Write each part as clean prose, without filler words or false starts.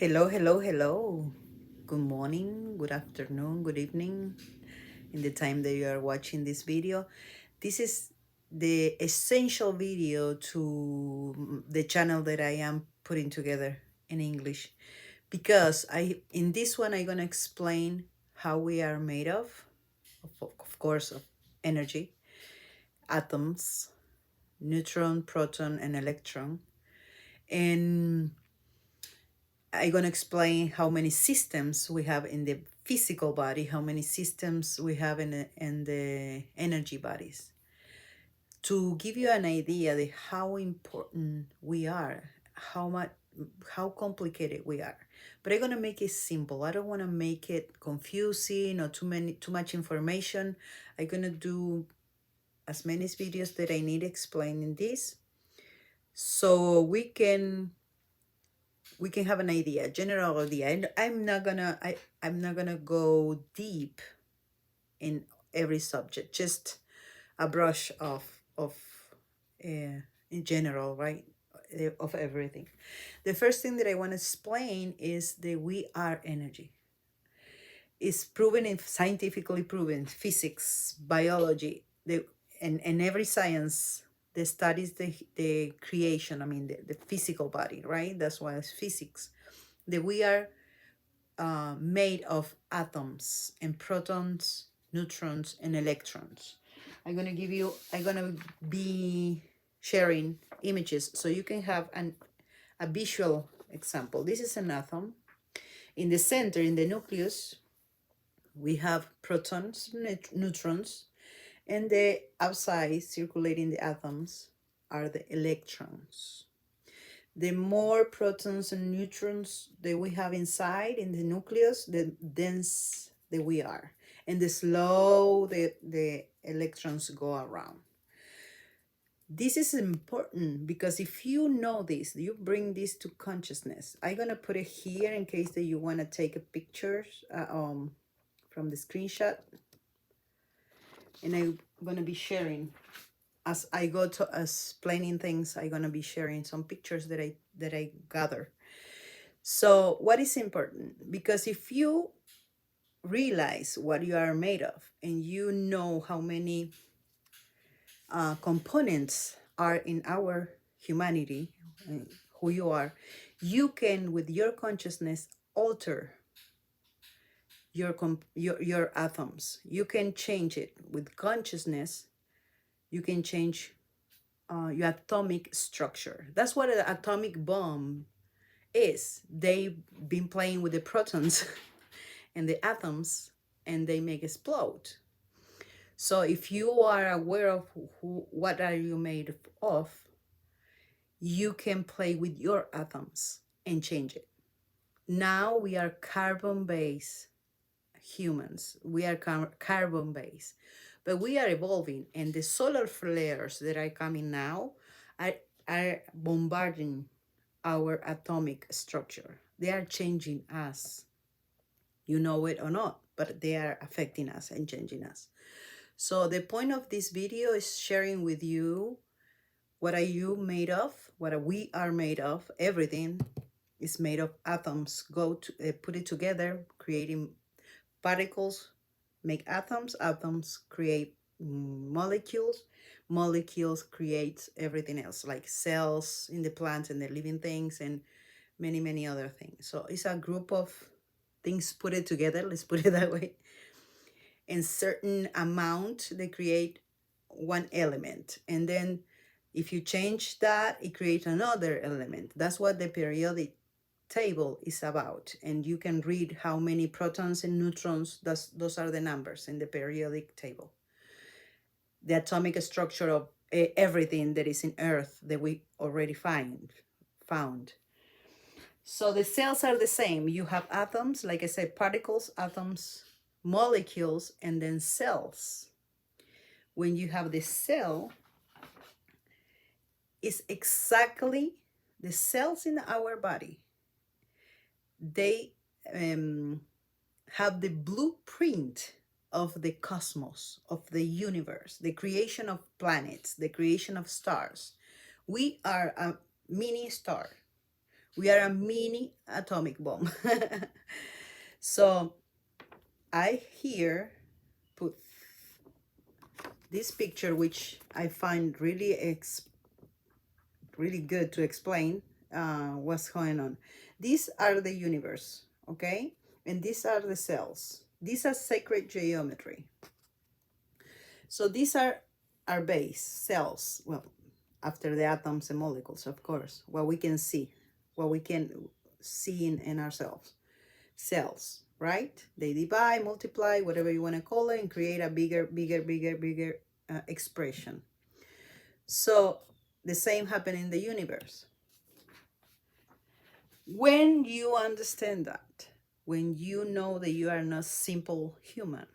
Hello, hello, hello. Good morning, good afternoon, good evening, in the time that you are watching this video. This is the essential video to the channel that I am putting together in English because in this one I'm gonna explain how we are made of course, of energy, atoms, neutron, proton, and electron, and I'm going to explain how many systems we have in the physical body, how many systems we have in the energy bodies. To give you an idea of how important we are, how complicated we are. But I'm going to make it simple. I don't want to make it confusing or too much information. I'm going to do as many videos that I need explaining this so we can have an idea, general idea. And I'm not gonna go deep in every subject, just a brush of in general, right? Of everything. The first thing that I want to explain is that we are energy. It's proven, in scientifically proven, physics, biology, and every science that studies the creation, I mean the physical body, right? That's why it's physics. That we are made of atoms and protons, neutrons, and electrons. I'm gonna be sharing images so you can have a visual example. This is an atom. In the center, in the nucleus, we have protons, neutrons, and the outside circulating the atoms are the electrons. The more protons and neutrons that we have inside in the nucleus, the dense that we are, and the slow the electrons go around. This is important because if you know this, you bring this to consciousness. I'm gonna put it here in case that you want to take a picture from the screenshot, and I'm gonna be sharing as I go to explaining things. I'm gonna be sharing some pictures that I gather. So, what is important? Because if you realize what you are made of and you know how many components are in our humanity, who you are, you can, with your consciousness, alter your atoms. You can change it with consciousness. You can change your atomic structure. That's what an atomic bomb is. They've been playing with the protons and the atoms, and they make explode. So if you are aware of what are you made of, you can play with your atoms and change it. Now we are carbon-based humans. We are carbon-based, but we are evolving, and the solar flares that are coming now are, are bombarding our atomic structure. They are changing us. You know it or not, but they are affecting us and changing us. So the point of this video is sharing with you what are you made of, what are we are made of. Everything is made of atoms. Put it together, creating particles, make atoms. Atoms create molecules. Molecules create everything else, like cells in the plants and the living things, and many, many other things. So it's a group of things put it together, let's put it that way. In certain amount, they create one element. And then if you change that, it creates another element. That's what the periodic table is about. And you can read how many protons and neutrons, those are the numbers in the periodic table. The atomic structure of everything that is in Earth that we already found. So the cells are the same. You have atoms, like I said, particles, atoms, molecules, and then cells. When you have the cell, it's exactly the cells in our body. They have the blueprint of the cosmos, of the universe, the creation of planets, the creation of stars. We are a mini star. We are a mini atomic bomb. So I here put this picture, which I find really good to explain what's going on. These are the universe, okay? And these are the cells. These are sacred geometry. So these are our base cells. Well, after the atoms and molecules, of course, what we can see, what we can see in ourselves. Cells, right? They divide, multiply, whatever you want to call it, and create a bigger expression. So the same happened in the universe. When you understand that, when you know that you are not simple human,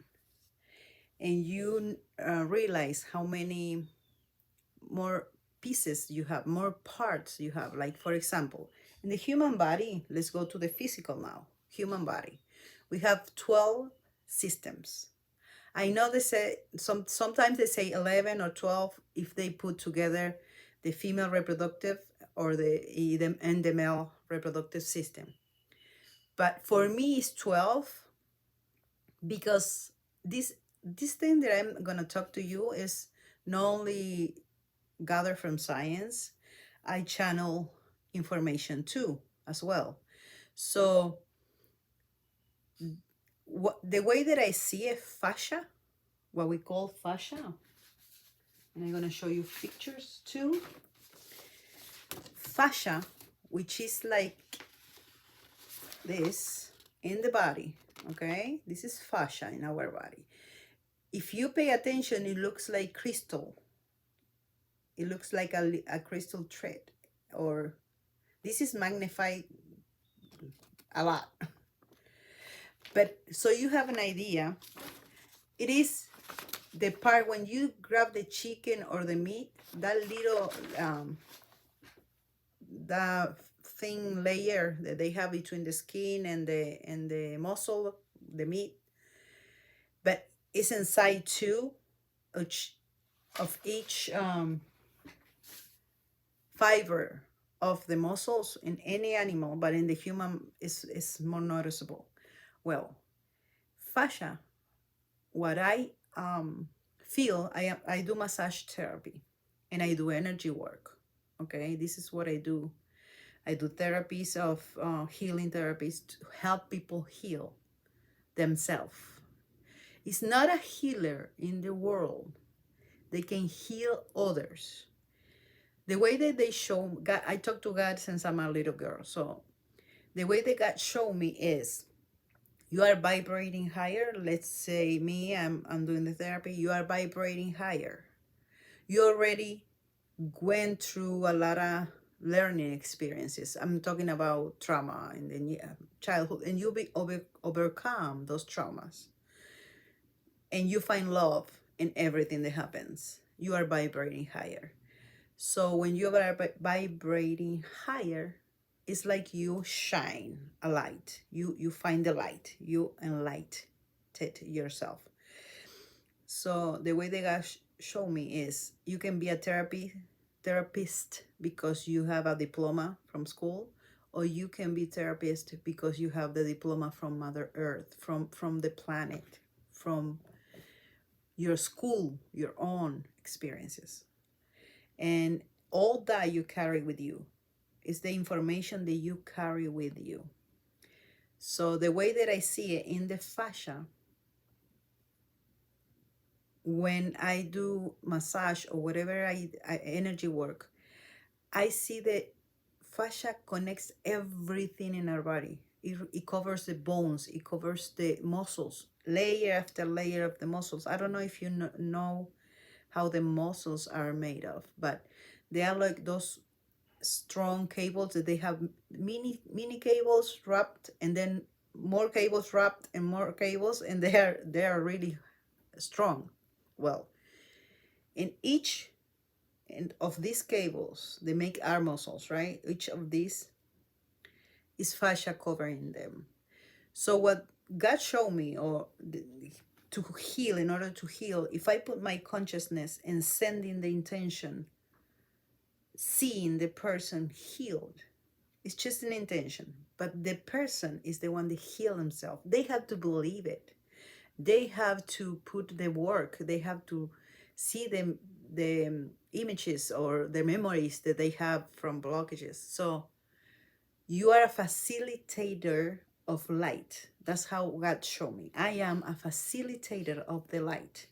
and you realize how many more pieces you have, more parts you have, like for example, in the human body, let's go to the physical now, human body. We have 12 systems. I know they say sometimes they say 11 or 12 if they put together the female reproductive or the male reproductive system. But for me, it's 12 because this thing that I'm gonna talk to you is not only gathered from science, I channel information too as well. So the way that I see it, fascia, what we call fascia, and I'm gonna show you pictures too. Fascia, which is like this in the body, okay? This is fascia in our body. If you pay attention, it looks like crystal. It looks like a crystal thread, or this is magnified a lot. But so you have an idea, it is the part when you grab the chicken or the meat, that little that thin layer that they have between the skin and the muscle, the meat, but it's inside too of each fiber of the muscles in any animal, but in the human is more noticeable. Well, fascia, what I feel, I do massage therapy and I do energy work. Okay, this is what I do. I do therapies of healing therapies to help people heal themselves. It's not a healer in the world. They can heal others. The way that they show God, I talk to God since I'm a little girl. So the way that God showed me is you are vibrating higher. Let's say me, I'm doing the therapy. You are vibrating higher. You already went through a lot of learning experiences. I'm talking about trauma in the childhood, and you overcome those traumas, and you find love in everything that happens. You are vibrating higher. So when you are vibrating higher, it's like you shine a light. You find the light. You enlighten yourself. So the way they God show me is you can be a therapist because you have a diploma from school, or you can be therapist because you have the diploma from Mother Earth, from the planet, from your school, your own experiences. And all that you carry with you is the information that you carry with you. So the way that I see it in the fascia, when I do massage or whatever I energy work, I see that fascia connects everything in our body. It covers the bones, it covers the muscles, layer after layer of the muscles. I don't know if you know how the muscles are made of, but they are like those strong cables that they have mini cables wrapped, and then more cables wrapped and more cables, and they are really strong. Well, in each of these cables, they make our muscles, right? Each of these is fascia covering them. So what God showed me, or to heal, in order to heal, if I put my consciousness and sending the intention, seeing the person healed, It's just an intention. But the person is the one that heal themselves. They have to believe it. They have to put the work. They have to see the images or the memories that they have from blockages. So you are a facilitator of light. That's how God showed me. I am a facilitator of the light.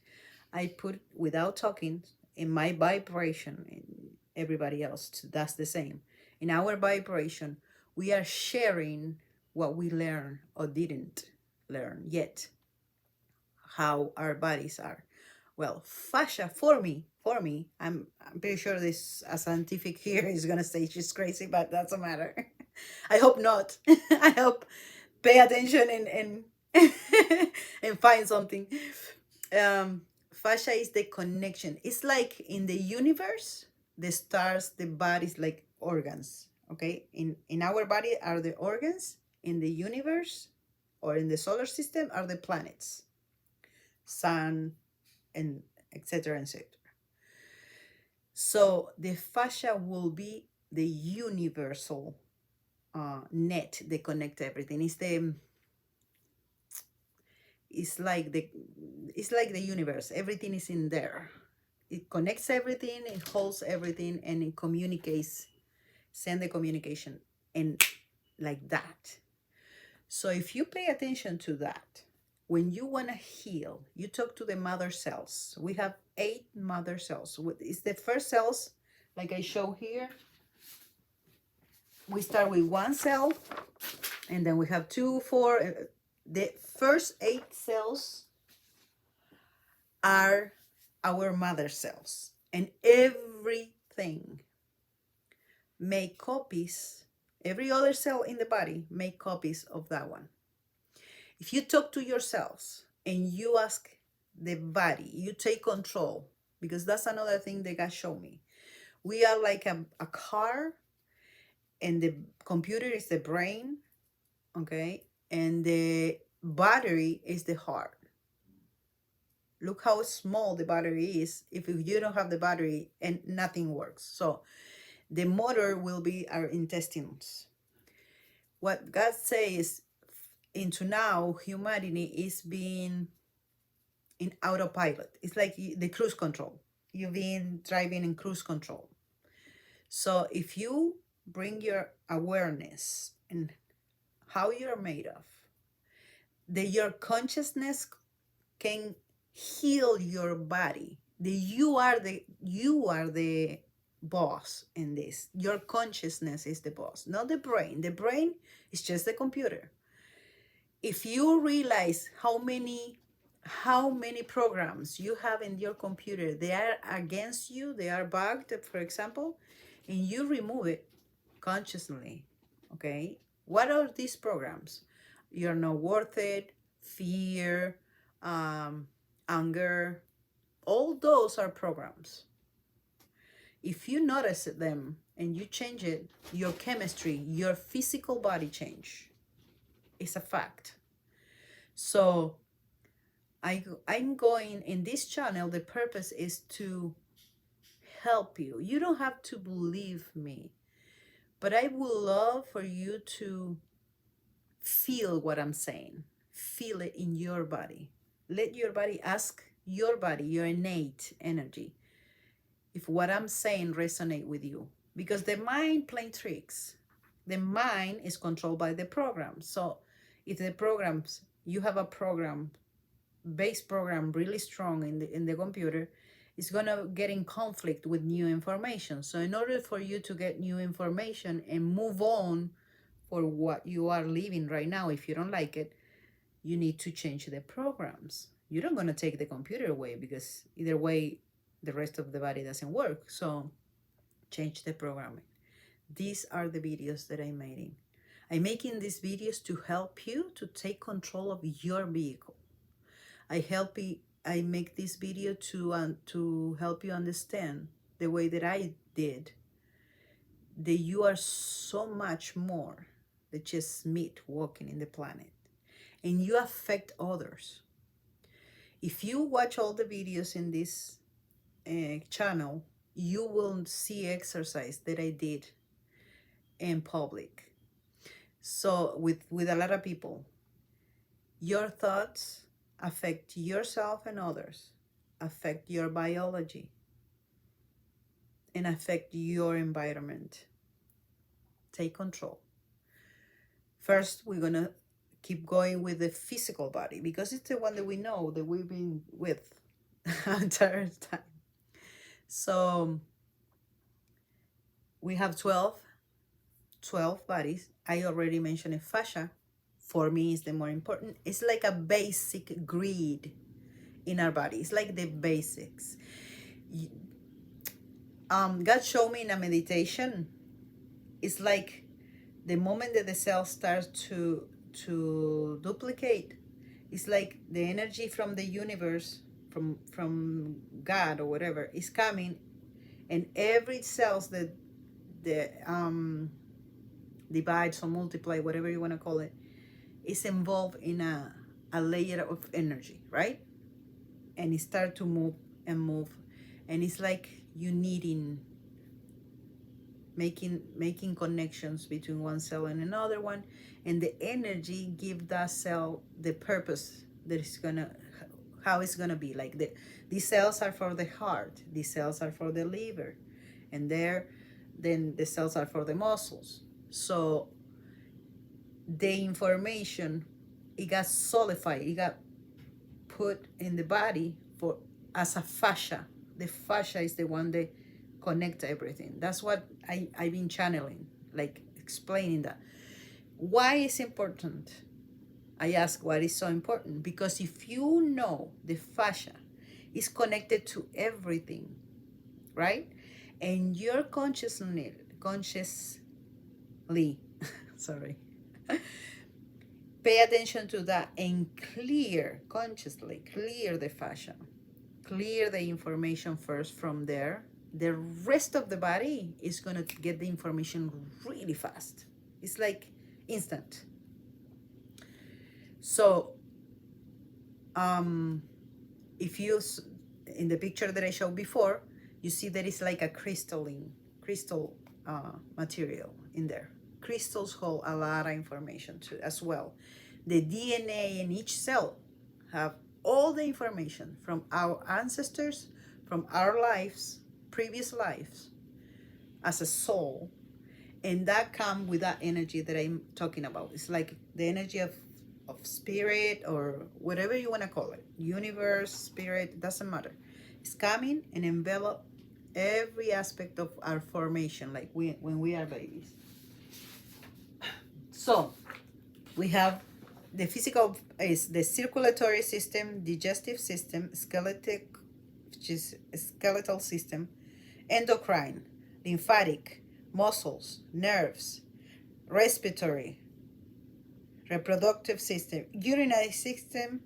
I put without talking in my vibration, and everybody else does the same. In our vibration, we are sharing what we learned or didn't learn yet, how our bodies are. Well, fascia for me, I'm pretty sure this a scientific here is gonna say she's crazy, but that doesn't matter. I hope not. I hope pay attention and and find something. Um, Fascia is the connection. It's like in the universe, the stars, the bodies like organs. Okay, in our body are the organs. In the universe or in the solar system are the planets, sun, and etc. etc. So the fascia will be the universal net that connect everything. It's like the universe. Everything is in there. It connects everything, it holds everything, and it communicates, send the communication, and like that. So if you pay attention to that, when you want to heal, you talk to the mother cells. We have 8 mother cells. It's the first cells, like I show here. We start with 1 cell, and then we have 2, 4. The first 8 cells are our mother cells, and everything make copies. Every other cell in the body make copies of that one. If you talk to yourselves and you ask the body, you take control, because that's another thing that God showed me. We are like a car, and the computer is the brain, okay, and the battery is the heart. Look how small the battery is. If you don't have the battery, and nothing works. So the motor will be our intestines. What God says, into now humanity is being in autopilot. It's like the cruise control. You've been driving in cruise control. So if you bring your awareness and how you're made of, that your consciousness can heal your body. That you are the boss in this. Your consciousness is the boss, not the brain. The brain is just the computer. If you realize how many programs you have in your computer, they are against you, they are bugged, for example, and you remove it consciously, okay? What are these programs? You're not worth it, fear, anger, all those are programs. If you notice them and you change it, your chemistry, your physical body change. It's a fact. So I'm going in this channel, the purpose is to help you. You don't have to believe me, but I would love for you to feel what I'm saying. Feel it in your body. Let your body ask your body, your innate energy, if what I'm saying resonate with you. Because the mind playing tricks. The mind is controlled by the program. So if the programs, you have a program, base program really strong in the computer, it's gonna get in conflict with new information. So in order for you to get new information and move on for what you are living right now, if you don't like it, you need to change the programs. You're not gonna take the computer away, because either way the rest of the body doesn't work. So change the programming. These are the videos that I'm making. I'm making these videos to help you to take control of your vehicle. I make this video to help you understand the way that I did, that you are so much more than just meat walking in the planet, and you affect others. If you watch all the videos in this channel, you will see exercise that I did in public. So with a lot of people, your thoughts affect yourself and others, affect your biology, and affect your environment. Take control. First, we're gonna keep going with the physical body because it's the one that we know, that we've been with the entire time. So we have 12 bodies. I already mentioned a fascia. For me, is the more important. It's like a basic grid in our body. It's like the basics. God showed me in a meditation. It's like the moment that the cells start to duplicate, it's like the energy from the universe, from God or whatever, is coming, and every cells that the divides or multiply, whatever you want to call it, is involved in a layer of energy, right? And it start to move and move, and it's like you needing making connections between one cell and another one, and the energy give that cell the purpose that it's gonna, how it's gonna be. Like these cells are for the heart, these cells are for the liver, and then the cells are for the muscles. So the information, it got solidified, it got put in the body for as a fascia. The fascia is the one that connects everything. That's what I've been channeling, like explaining that. Why is important? I ask what is so important, because if you know the fascia is connected to everything, right? And you're consciously, sorry, pay attention to that and consciously clear the fascia, clear the information first. From there, the rest of the body is going to get the information really fast. It's like instant. So if you, in the picture that I showed before, you see that it's like a crystal material in there. Crystals hold a lot of information too, as well. The DNA in each cell have all the information from our ancestors, from our lives, previous lives, as a soul, and that comes with that energy that I'm talking about. It's like the energy of spirit, or whatever you want to call it, universe, spirit, doesn't matter. It's coming and envelop every aspect of our formation, like when we are babies. So we have the physical is the circulatory system, digestive system, which is skeletal system, endocrine, lymphatic, muscles, nerves, respiratory, reproductive system, urinary system,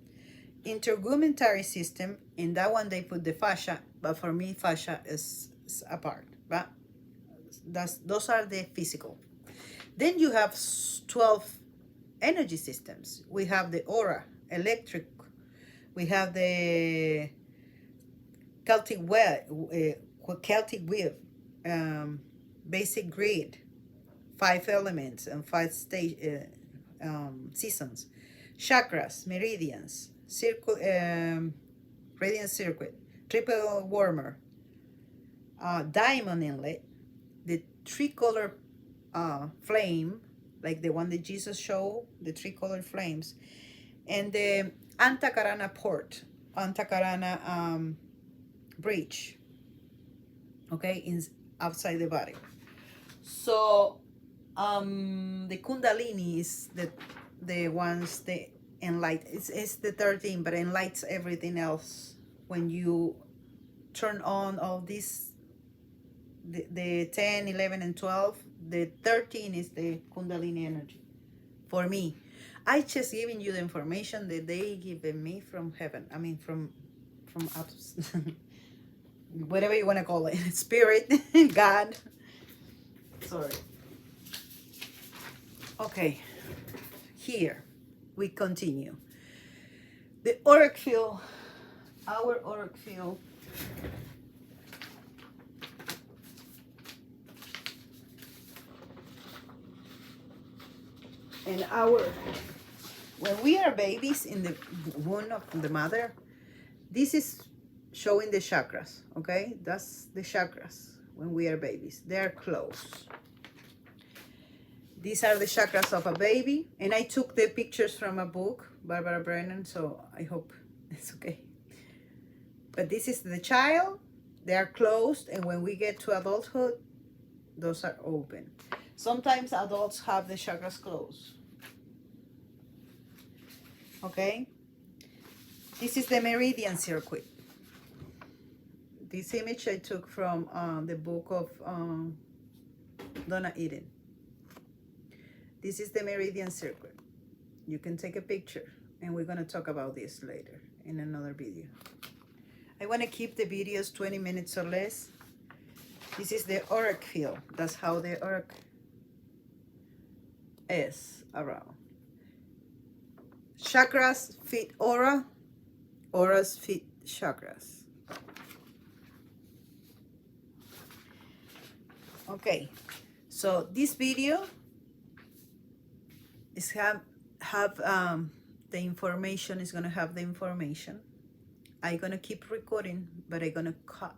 integumentary system. In that one they put the fascia, but for me fascia is apart. But those are the physical. Then you have 12 energy systems. We have the aura, electric. We have the Celtic wave, basic grid, 5 elements and 5 seasons, chakras, meridians, radiant circuit, triple warmer, diamond inlet, the tricolor flame, like the one that Jesus showed, the tricolor flames, and the Antakarana port, Antakarana bridge, okay, outside the body. So the Kundalini is the ones that enlight. It's the 13, but enlights everything else. When you turn on all this, the 10, 11, and 12, the 13 is the Kundalini energy. For me, I just giving you the information that they given me from heaven. I mean, from up, whatever you want to call it, spirit, God. Sorry. Okay, here we continue. The auric field, our auric field, And our, when we are babies in the womb of the mother, this is showing the chakras, okay? That's the chakras when we are babies. They are closed. These are the chakras of a baby. And I took the pictures from a book, Barbara Brennan, so I hope it's okay. But this is the child. They are closed. And when we get to adulthood, those are open. Sometimes adults have the chakras closed. Okay? This is the meridian circuit. This image I took from the book of Donna Eden. This is the meridian circuit. You can take a picture, and we're going to talk about this later in another video. I want to keep the videos 20 minutes or less. This is the auric field. That's how the auric is around. Chakras fit aura. Auras fit chakras. Okay, so this video is have the information, is gonna have the information. I'm gonna keep recording, but I'm gonna cut